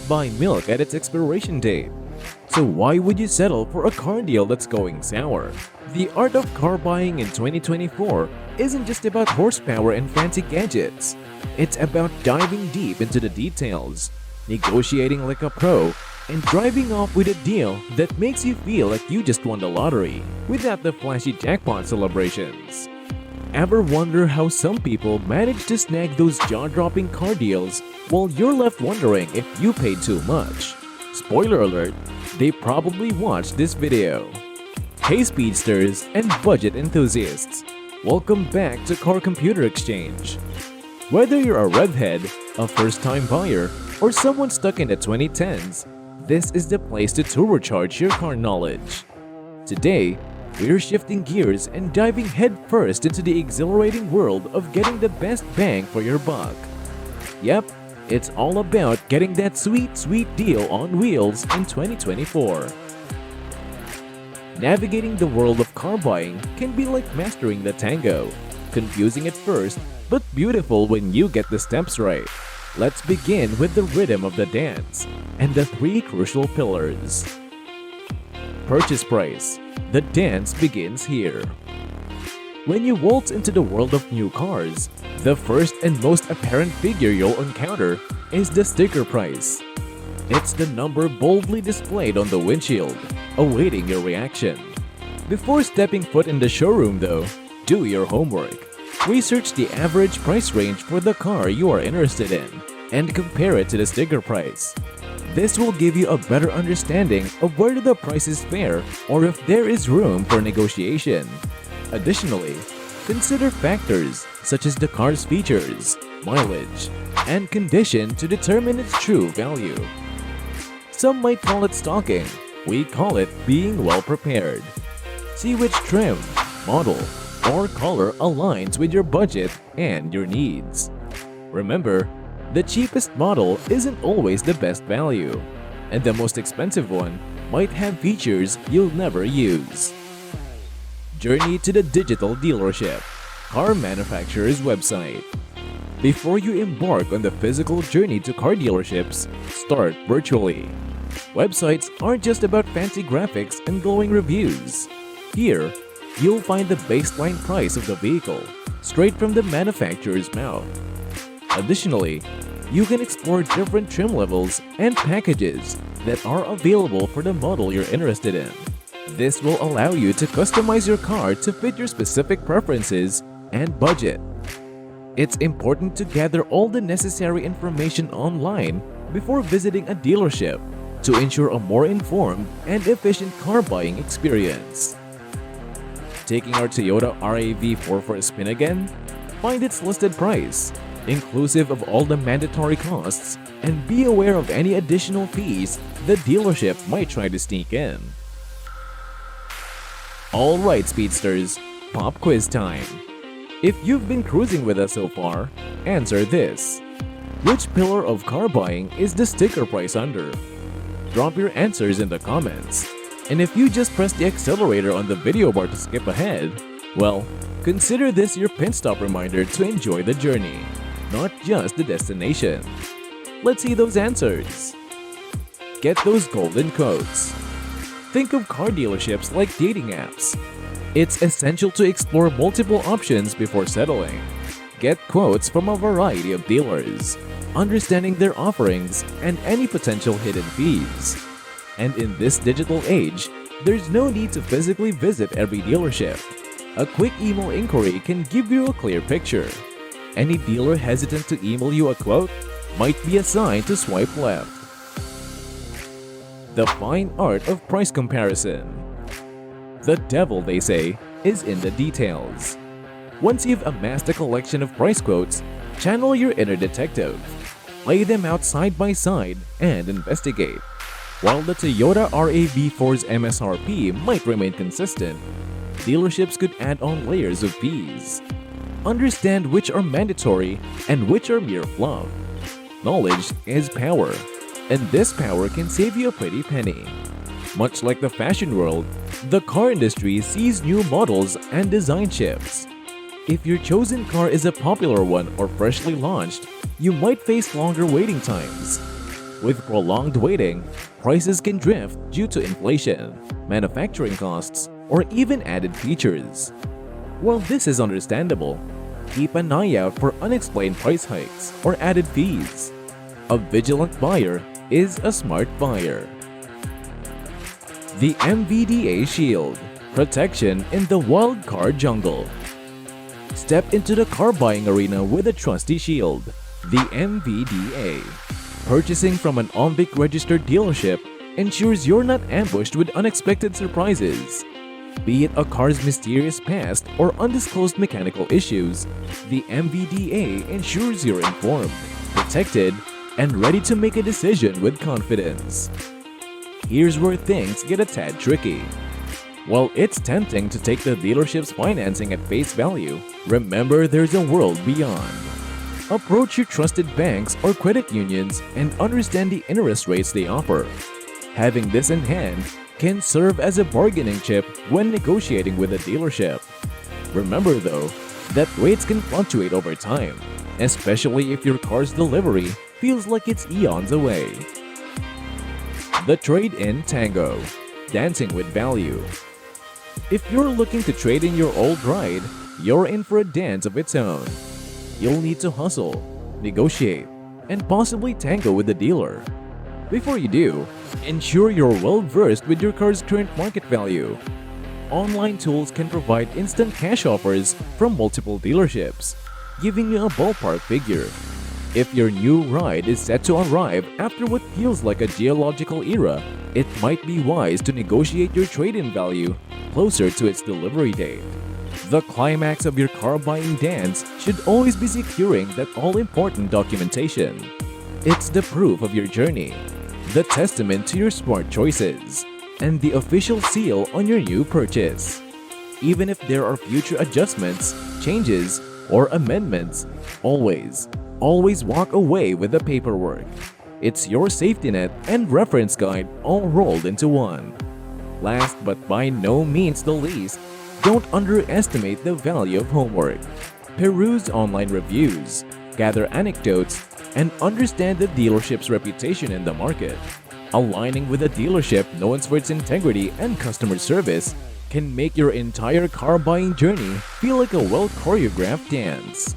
buy milk at its expiration date. So why would you settle for a car deal that's going sour? The art of car buying in 2024 isn't just about horsepower and fancy gadgets. It's about diving deep into the details, negotiating like a pro, and driving off with a deal that makes you feel like you just won the lottery without the flashy jackpot celebrations. Ever wonder how some people manage to snag those jaw-dropping car deals while you're left wondering if you paid too much? Spoiler alert, they probably watched this video. Hey speedsters and budget enthusiasts, welcome back to Car Computer Exchange. Whether you're a revhead, a first-time buyer, or someone stuck in the 2010s, this is the place to turbocharge your car knowledge. Today, we're shifting gears and diving headfirst into the exhilarating world of getting the best bang for your buck. Yep, it's all about getting that sweet deal on wheels in 2024. Navigating the world of car buying can be like mastering the tango. Confusing at first, but beautiful when you get the steps right. Let's begin with the rhythm of the dance and the three crucial pillars. Purchase price. The dance begins here. When you waltz into the world of new cars, the first and most apparent figure you'll encounter is the sticker price. It's the number boldly displayed on the windshield, awaiting your reaction. Before stepping foot in the showroom though, do your homework. Research the average price range for the car you are interested in and compare it to the sticker price. This will give you a better understanding of whether the price is fair or if there is room for negotiation. Additionally, consider factors such as the car's features, mileage, and condition to determine its true value. Some might call it stalking, we call it being well prepared. See which trim, model, or color aligns with your budget and your needs. Remember, the cheapest model isn't always the best value, and the most expensive one might have features you'll never use. Journey to the digital dealership, car manufacturer's website. Before you embark on the physical journey to car dealerships, start virtually. Websites aren't just about fancy graphics and glowing reviews. Here, you'll find the baseline price of the vehicle, straight from the manufacturer's mouth. Additionally, you can explore different trim levels and packages that are available for the model you're interested in. This will allow you to customize your car to fit your specific preferences and budget. It's important to gather all the necessary information online before visiting a dealership to ensure a more informed and efficient car buying experience. Taking our Toyota RAV4 for a spin again? Find its listed price, inclusive of all the mandatory costs, and be aware of any additional fees the dealership might try to sneak in. Alright speedsters, pop quiz time. If you've been cruising with us so far, answer this. Which pillar of car buying is the sticker price under? Drop your answers in the comments. And if you just press the accelerator on the video bar to skip ahead, well, consider this your pit stop reminder to enjoy the journey, not just the destination. Let's see those answers. Get those golden codes. Think of car dealerships like dating apps. It's essential to explore multiple options before settling. Get quotes from a variety of dealers, understanding their offerings and any potential hidden fees. And in this digital age, there's no need to physically visit every dealership. A quick email inquiry can give you a clear picture. Any dealer hesitant to email you a quote might be a sign to swipe left. The fine art of price comparison. The devil, they say, is in the details. Once you've amassed a collection of price quotes, channel your inner detective. Lay them out side by side and investigate. While the Toyota RAV4's MSRP might remain consistent, dealerships could add on layers of fees. Understand which are mandatory and which are mere fluff. Knowledge is power, and this power can save you a pretty penny. Much like the fashion world, the car industry sees new models and design shifts. If your chosen car is a popular one or freshly launched, you might face longer waiting times. With prolonged waiting, prices can drift due to inflation, manufacturing costs, or even added features. While this is understandable, keep an eye out for unexplained price hikes or added fees. A vigilant buyer is a smart buyer. The MVDA Shield – Protection in the Wild Car Jungle. Step into the car buying arena with a trusty shield, the MVDA. Purchasing from an OMVIC registered dealership ensures you're not ambushed with unexpected surprises. Be it a car's mysterious past or undisclosed mechanical issues, the MVDA ensures you're informed, protected, and ready to make a decision with confidence. Here's where things get a tad tricky. While it's tempting to take the dealership's financing at face value, remember there's a world beyond. Approach your trusted banks or credit unions and understand the interest rates they offer. Having this in hand can serve as a bargaining chip when negotiating with a dealership. Remember though, that rates can fluctuate over time, especially if your car's delivery feels like it's eons away. The Trade-in Tango – Dancing with Value. If you're looking to trade in your old ride, you're in for a dance of its own. You'll need to hustle, negotiate, and possibly tango with the dealer. Before you do, ensure you're well-versed with your car's current market value. Online tools can provide instant cash offers from multiple dealerships, giving you a ballpark figure. If your new ride is set to arrive after what feels like a geological era, it might be wise to negotiate your trade-in value closer to its delivery date. The climax of your car buying dance should always be securing that all-important documentation. It's the proof of your journey, the testament to your smart choices, and the official seal on your new purchase. Even if there are future adjustments, changes, or amendments, always walk away with the paperwork. It's your safety net and reference guide all rolled into one. Last but by no means the least, don't underestimate the value of homework. Peruse online reviews, gather anecdotes, and understand the dealership's reputation in the market. Aligning with a dealership known for its integrity and customer service can make your entire car buying journey feel like a well-choreographed dance.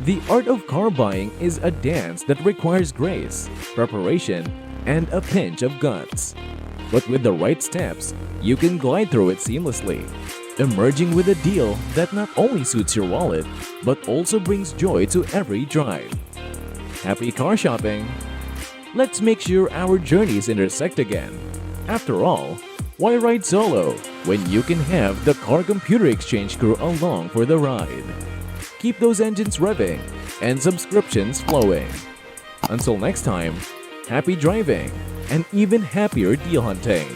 The art of car buying is a dance that requires grace, preparation, and a pinch of guts. But with the right steps, you can glide through it seamlessly, emerging with a deal that not only suits your wallet, but also brings joy to every drive. Happy car shopping! Let's make sure our journeys intersect again. After all, why ride solo when you can have the Car Computer Exchange crew along for the ride? Keep those engines revving and subscriptions flowing. Until next time, happy driving and even happier deal hunting!